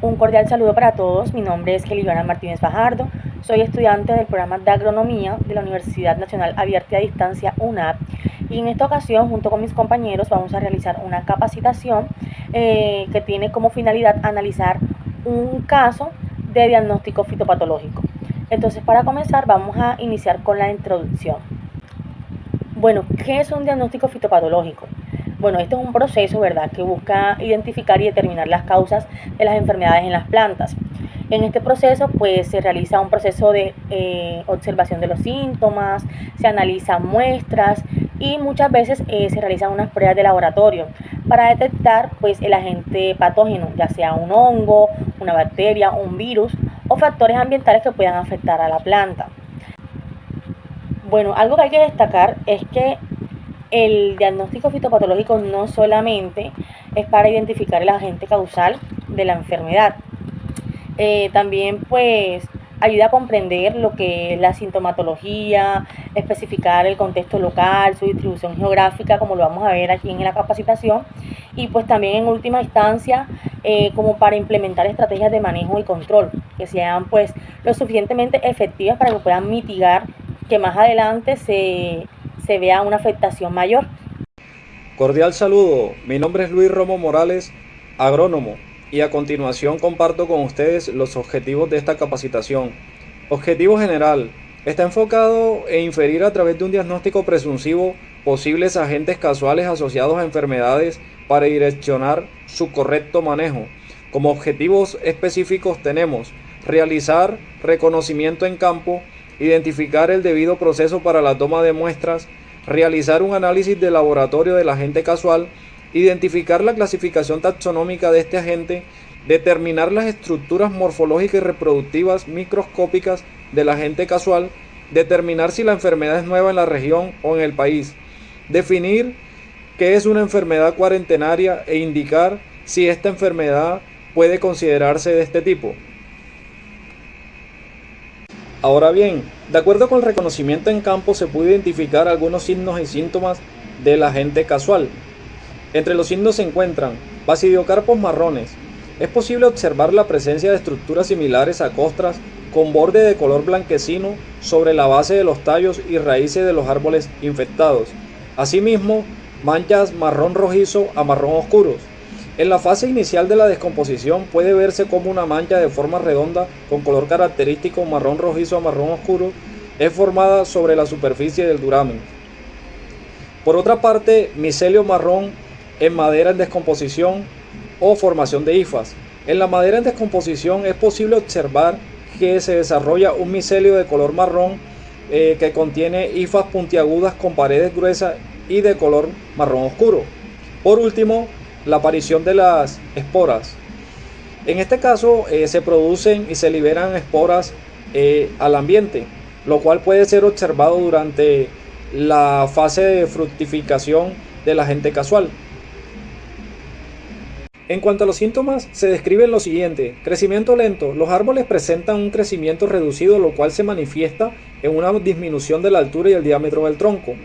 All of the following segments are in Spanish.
Un cordial saludo para todos, mi nombre es Kelly-Joana Martínez Fajardo, soy estudiante del programa de Agronomía de la Universidad Nacional Abierta y a Distancia UNAP y en esta ocasión junto con mis compañeros vamos a realizar una capacitación que tiene como finalidad analizar un caso de diagnóstico fitopatológico. Entonces, para comenzar vamos a iniciar con la introducción. Bueno, ¿qué es un diagnóstico fitopatológico? Bueno, este es un proceso, ¿verdad?, que busca identificar y determinar las causas de las enfermedades en las plantas. En este proceso, pues, se realiza un proceso de observación de los síntomas, se analizan muestras y muchas veces se realizan unas pruebas de laboratorio para detectar, pues, el agente patógeno, ya sea un hongo, una bacteria, un virus o factores ambientales que puedan afectar a la planta. Bueno, algo que hay que destacar es que el diagnóstico fitopatológico no solamente es para identificar el agente causal de la enfermedad, también pues ayuda a comprender lo que es la sintomatología, especificar el contexto local, su distribución geográfica, como lo vamos a ver aquí en la capacitación, y pues también en última instancia como para implementar estrategias de manejo y control que sean pues lo suficientemente efectivas para que puedan mitigar que más adelante se vea una afectación mayor. Cordial saludo, mi nombre es Luis Romo Morales, agrónomo, y a continuación comparto con ustedes los objetivos de esta capacitación. Objetivo general: está enfocado en inferir a través de un diagnóstico presuntivo posibles agentes casuales asociados a enfermedades para direccionar su correcto manejo. Como objetivos específicos tenemos realizar reconocimiento en campo, identificar el debido proceso para la toma de muestras, realizar un análisis de laboratorio del agente casual, identificar la clasificación taxonómica de este agente, determinar las estructuras morfológicas y reproductivas microscópicas del agente casual, determinar si la enfermedad es nueva en la región o en el país, definir qué es una enfermedad cuarentenaria e indicar si esta enfermedad puede considerarse de este tipo. Ahora bien, de acuerdo con el reconocimiento en campo se puede identificar algunos signos y síntomas del agente casual. Entre los signos se encuentran basidiocarpos marrones. Es posible observar la presencia de estructuras similares a costras con borde de color blanquecino sobre la base de los tallos y raíces de los árboles infectados. Asimismo, manchas marrón rojizo a marrón oscuros. En la fase inicial de la descomposición puede verse como una mancha de forma redonda con color característico marrón rojizo a marrón oscuro es formada sobre la superficie del duramen. Por otra parte, micelio marrón en madera en descomposición o formación de hifas. En la madera en descomposición es posible observar que se desarrolla un micelio de color marrón que contiene hifas puntiagudas con paredes gruesas y de color marrón oscuro. Por último, la aparición de las esporas. En este caso se producen y se liberan esporas al ambiente, lo cual puede ser observado durante la fase de fructificación del agente casual. En cuanto a los síntomas, se describen lo siguiente: crecimiento lento. Los árboles presentan un crecimiento reducido, lo cual se manifiesta en una disminución de la altura y el diámetro del tronco.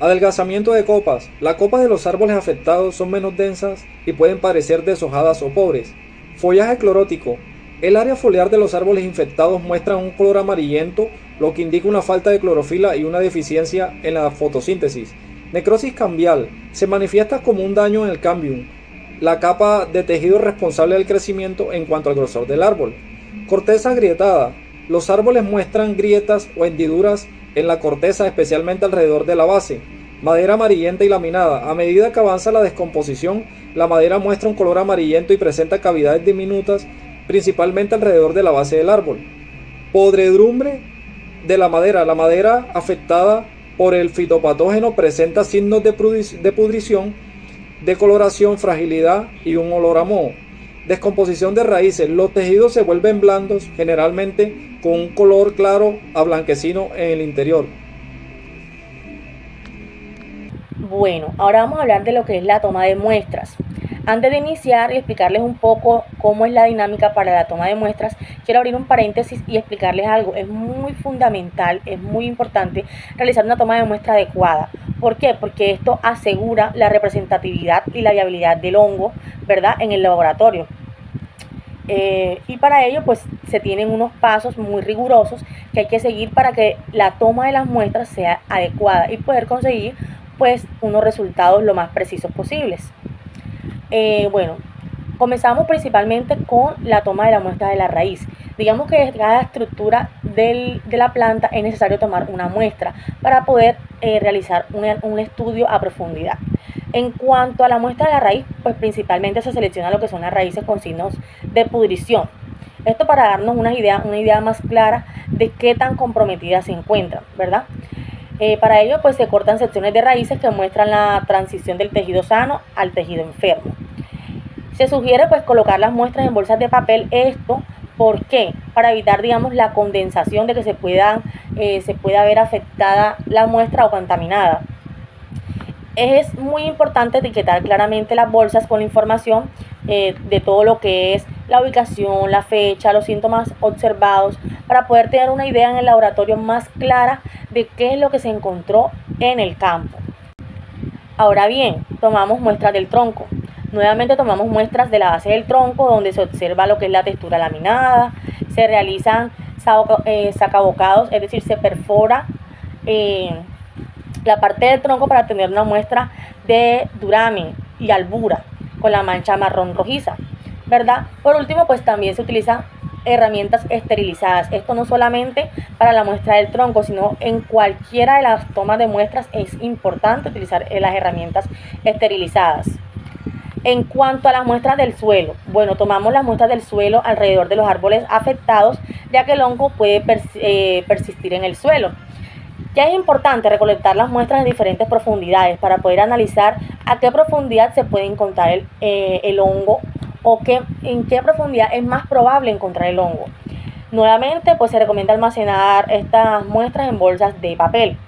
Adelgazamiento de copas. Las copas de los árboles afectados son menos densas y pueden parecer deshojadas o pobres. Follaje clorótico. El área foliar de los árboles infectados muestra un color amarillento, lo que indica una falta de clorofila y una deficiencia en la fotosíntesis. Necrosis cambial. Se manifiesta como un daño en el cambium, la capa de tejido responsable del crecimiento en cuanto al grosor del árbol. Corteza agrietada. Los árboles muestran grietas o hendiduras en la corteza, especialmente alrededor de la base. Madera amarillenta y laminada. A medida que avanza la descomposición, la madera muestra un color amarillento y presenta cavidades diminutas, principalmente alrededor de la base del árbol. Podredumbre de la madera. La madera afectada por el fitopatógeno presenta signos de pudrición, decoloración, fragilidad y un olor a moho. Descomposición de raíces. Los tejidos se vuelven blandos, generalmente con un color claro a blanquecino en el interior. Bueno, ahora vamos a hablar de lo que es la toma de muestras. Antes de iniciar y explicarles un poco cómo es la dinámica para la toma de muestras, quiero abrir un paréntesis y explicarles algo. Es muy fundamental, es muy importante realizar una toma de muestra adecuada. ¿Por qué? Porque esto asegura la representatividad y la viabilidad del hongo, ¿verdad?, en el laboratorio. Y para ello pues se tienen unos pasos muy rigurosos que hay que seguir para que la toma de las muestras sea adecuada y poder conseguir pues unos resultados lo más precisos posibles. Bueno, comenzamos principalmente con la toma de la muestra de la raíz. Digamos que de cada estructura de la planta es necesario tomar una muestra para poder realizar un estudio a profundidad. En cuanto a la muestra de la raíz, pues principalmente se selecciona lo que son las raíces con signos de pudrición. Esto para darnos una idea más clara de qué tan comprometidas se encuentran, ¿verdad? Para ello, pues se cortan secciones de raíces que muestran la transición del tejido sano al tejido enfermo. Se sugiere pues colocar las muestras en bolsas de papel. Esto, ¿por qué? Para evitar, digamos, la condensación de que se pueda ver afectada la muestra o contaminada. Es muy importante etiquetar claramente las bolsas con la información de todo lo que es la ubicación, la fecha, los síntomas observados, para poder tener una idea en el laboratorio más clara de qué es lo que se encontró en el campo. Ahora bien, tomamos muestras del tronco. Nuevamente tomamos muestras de la base del tronco, donde se observa lo que es la textura laminada, se realizan sacabocados, es decir, se perfora la parte del tronco para tener una muestra de duramen y albura con la mancha marrón rojiza, ¿verdad? Por último, pues también se utilizan herramientas esterilizadas. Esto no solamente para la muestra del tronco, sino en cualquiera de las tomas de muestras es importante utilizar las herramientas esterilizadas. En cuanto a las muestras del suelo, bueno, tomamos las muestras del suelo alrededor de los árboles afectados, ya que el hongo puede persistir en el suelo. Ya es importante recolectar las muestras en diferentes profundidades para poder analizar a qué profundidad se puede encontrar el hongo o en qué profundidad es más probable encontrar el hongo. Nuevamente, pues se recomienda almacenar estas muestras en bolsas de papel.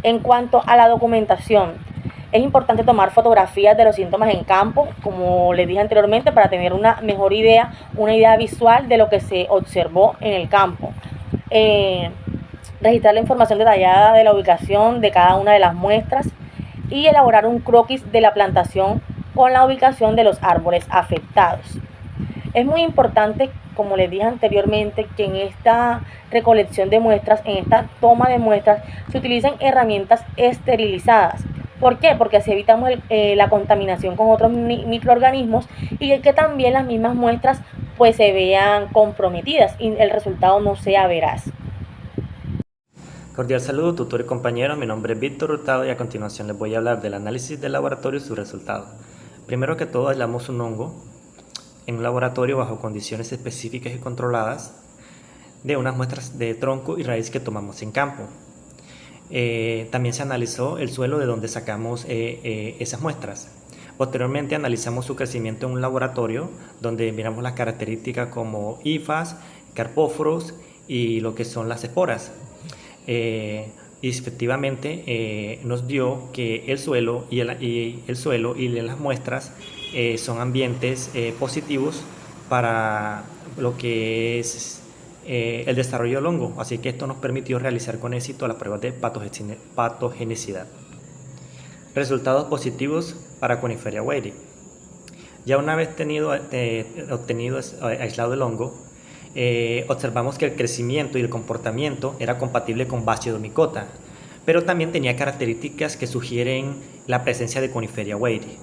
En cuanto a la documentación, es importante tomar fotografías de los síntomas en campo, como les dije anteriormente, para tener una mejor idea, una idea visual de lo que se observó en el campo. Registrar la información detallada de la ubicación de cada una de las muestras y elaborar un croquis de la plantación con la ubicación de los árboles afectados. Es muy importante, como les dije anteriormente, que en esta recolección de muestras, en esta toma de muestras, se utilicen herramientas esterilizadas. ¿Por qué? Porque así evitamos la contaminación con otros microorganismos y que también las mismas muestras pues se vean comprometidas y el resultado no sea veraz. Cordial saludo, tutor y compañero. Mi nombre es Víctor Hurtado y a continuación les voy a hablar del análisis del laboratorio y sus resultados. Primero que todo, aislamos un hongo en un laboratorio bajo condiciones específicas y controladas de unas muestras de tronco y raíz que tomamos en campo. También se analizó el suelo de donde sacamos esas muestras. Posteriormente analizamos su crecimiento en un laboratorio donde miramos las características como hifas, carpóforos y lo que son las esporas. Y efectivamente nos dio que el suelo y las muestras son ambientes positivos para lo que es el desarrollo del hongo, así que esto nos permitió realizar con éxito las pruebas de patogenicidad. Resultados positivos para Coniferia weyeri. Ya una vez obtenido aislado el hongo, observamos que el crecimiento y el comportamiento era compatible con Basidiomycota, pero también tenía características que sugieren la presencia de Coniferia weyeri.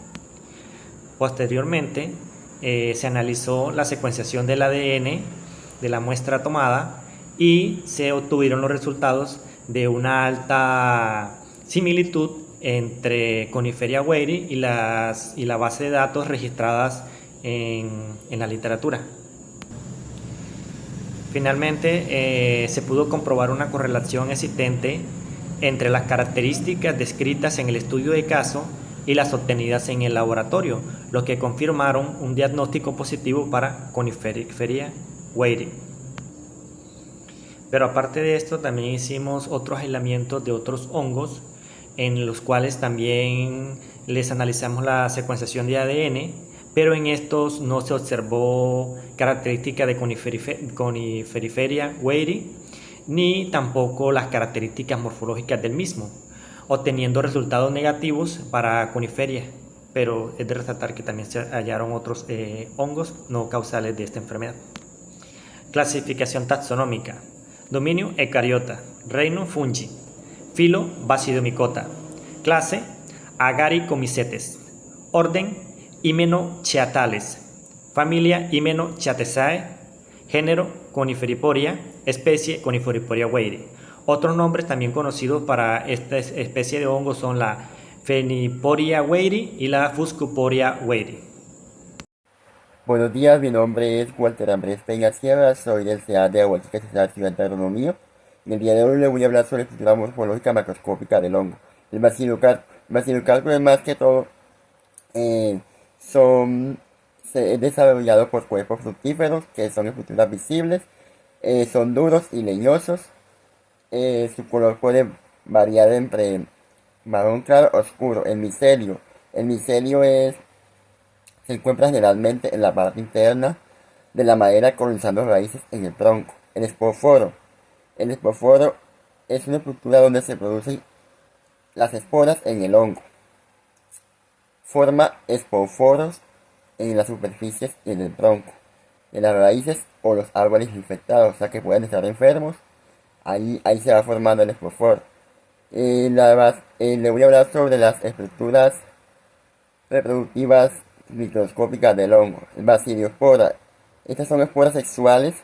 Posteriormente, se analizó la secuenciación del ADN de la muestra tomada y se obtuvieron los resultados de una alta similitud entre Coniferia weyeri y la base de datos registradas en la literatura. Finalmente, se pudo comprobar una correlación existente entre las características descritas en el estudio de caso y las obtenidas en el laboratorio, lo que confirmaron un diagnóstico positivo para Coniferia weyeri. Pero aparte de esto, también hicimos otros aislamientos de otros hongos, en los cuales también les analizamos la secuenciación de ADN, pero en estos no se observó características de Coniferia weyeri, ni tampoco las características morfológicas del mismo, obteniendo resultados negativos para Coniferia. pero es de resaltar que también se hallaron otros hongos no causales de esta enfermedad. Clasificación taxonómica. Dominio Eucariota. Reino Fungi. Filo Basidiomycota. Clase Agaricomycetes. Orden Hymenocyathales. Familia Hymenocyatheaceae. Género Coniferiporia. Especie Coniferiporia weiri. Otros nombres también conocidos para esta especie de hongo son la Phaenyporia weiri y la Fuscoporia weiri. Buenos días, mi nombre es Walter Andrés Peña Sierra, soy del CEA de Aguascalientes, estudiante de agronomía. En el día de hoy le voy a hablar sobre la estructura morfológica macroscópica del hongo. El Basilocarpo es más que todo es desarrollado por cuerpos fructíferos que son estructuras visibles, son duros y leñosos. Su color puede variar entre marrón claro oscuro. El micelio se encuentra generalmente en la parte interna de la madera colonizando raíces en el tronco. El espoforo es una estructura donde se producen las esporas en el hongo. Forma esporóforos en las superficies y en el tronco, en las raíces o los árboles infectados, o sea que pueden estar enfermos. Ahí se va formando el espoforo. Le voy a hablar sobre las estructuras reproductivas microscópicas del hongo. El basidiospora. Estas son esporas sexuales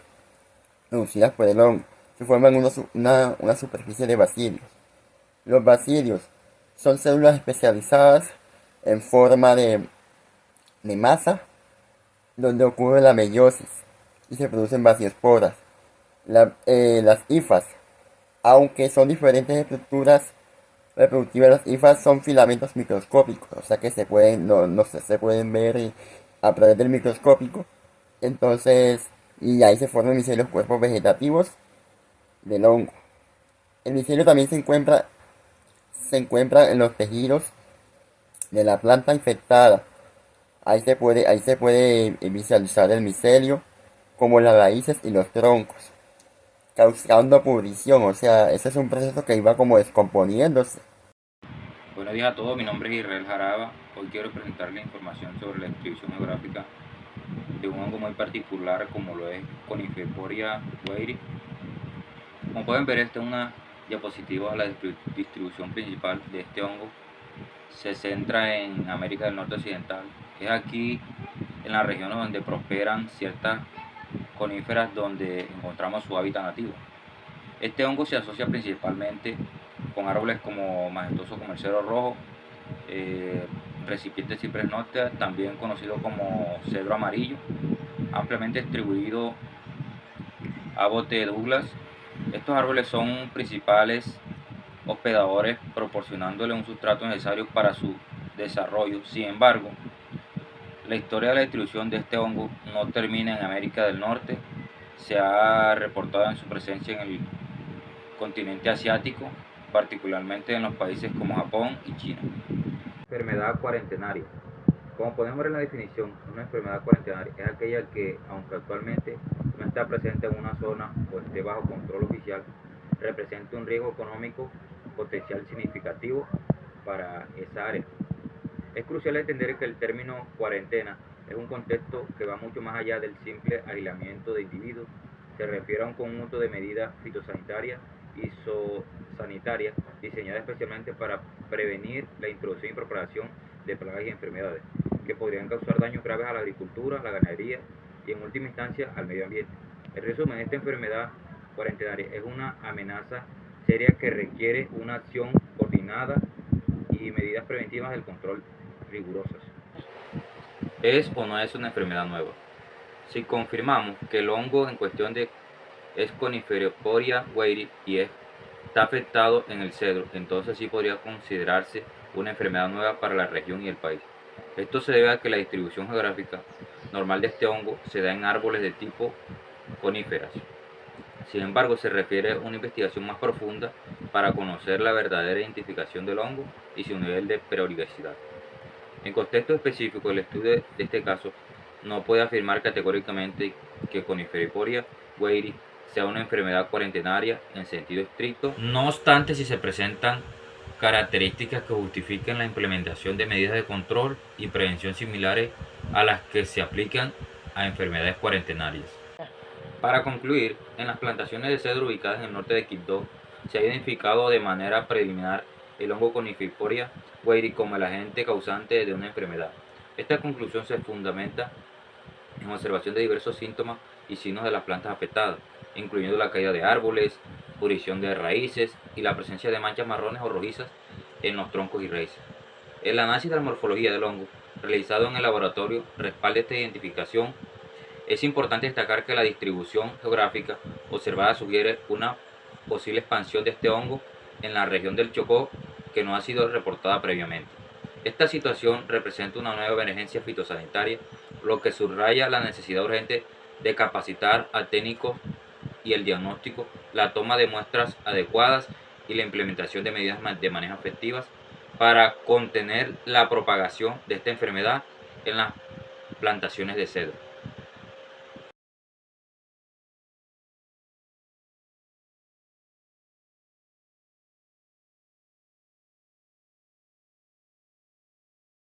producidas por el hongo. Se forman una superficie de basidios. Los basidios son células especializadas en forma de masa, donde ocurre la meiosis y se producen basidiosporas. Las hifas, aunque son diferentes estructuras reproductivas, las hifas son filamentos microscópicos, o sea que se pueden ver a través del microscópico. Entonces, y ahí se forman micelios, cuerpos vegetativos del hongo. El micelio también se encuentra en los tejidos de la planta infectada. Ahí se puede visualizar el micelio, como las raíces y los troncos, causando pudrición, o sea, ese es un proceso que iba como descomponiéndose. Buenos días a todos, mi nombre es Israel Jaraba. Hoy quiero presentarles información sobre la distribución geográfica de un hongo muy particular como lo es Coniferiporia weiri. Como pueden ver, esta es una diapositiva de la distribución principal de este hongo. Se centra en América del Norte Occidental. Es aquí en las regiones donde prosperan ciertas coníferas donde encontramos su hábitat nativo. Este hongo se asocia principalmente con árboles como majestuoso como el cedro rojo, recipiente ciprés noctea, también conocido como cedro amarillo, ampliamente distribuido Abbot Douglas. Estos árboles son principales hospedadores, proporcionándole un sustrato necesario para su desarrollo. Sin embargo, la historia de la distribución de este hongo no termina en América del Norte. Se ha reportado en su presencia en el continente asiático, particularmente en los países como Japón y China. Enfermedad cuarentenaria. Como podemos ver en la definición, una enfermedad cuarentenaria es aquella que, aunque actualmente no está presente en una zona o esté bajo control oficial, representa un riesgo económico potencial significativo para esa área. Es crucial entender que el término cuarentena es un contexto que va mucho más allá del simple aislamiento de individuos. Se refiere a un conjunto de medidas fitosanitarias y zoosanitarias diseñadas especialmente para prevenir la introducción y propagación de plagas y enfermedades que podrían causar daños graves a la agricultura, la ganadería y en última instancia al medio ambiente. En resumen, esta enfermedad cuarentenaria es una amenaza seria que requiere una acción coordinada y medidas preventivas del control rigurosas. ¿Es o no es una enfermedad nueva? Si confirmamos que el hongo en cuestión es Coniferiporia weiri y está afectado en el cedro, entonces sí podría considerarse una enfermedad nueva para la región y el país. Esto se debe a que la distribución geográfica normal de este hongo se da en árboles de tipo coníferas. Sin embargo, se requiere una investigación más profunda para conocer la verdadera identificación del hongo y su nivel de periodicidad. En contexto específico, el estudio de este caso no puede afirmar categóricamente que Coniferiporia weiri sea una enfermedad cuarentenaria en sentido estricto. No obstante, si se presentan características que justifican la implementación de medidas de control y prevención similares a las que se aplican a enfermedades cuarentenarias. Para concluir, en las plantaciones de cedro ubicadas en el norte de Quibdó, se ha identificado de manera preliminar el hongo Coniferia weyeri como el agente causante de una enfermedad. Esta conclusión se fundamenta en observación de diversos síntomas y signos de las plantas afectadas, incluyendo la caída de árboles, pudrición de raíces y la presencia de manchas marrones o rojizas en los troncos y raíces. El análisis de la morfología del hongo, realizado en el laboratorio, respalda esta identificación. Es importante destacar que la distribución geográfica observada sugiere una posible expansión de este hongo en la región del Chocó que no ha sido reportada previamente. Esta situación representa una nueva emergencia fitosanitaria, lo que subraya la necesidad urgente de capacitar a técnicos y el diagnóstico, la toma de muestras adecuadas y la implementación de medidas de manejo efectivas para contener la propagación de esta enfermedad en las plantaciones de cedro.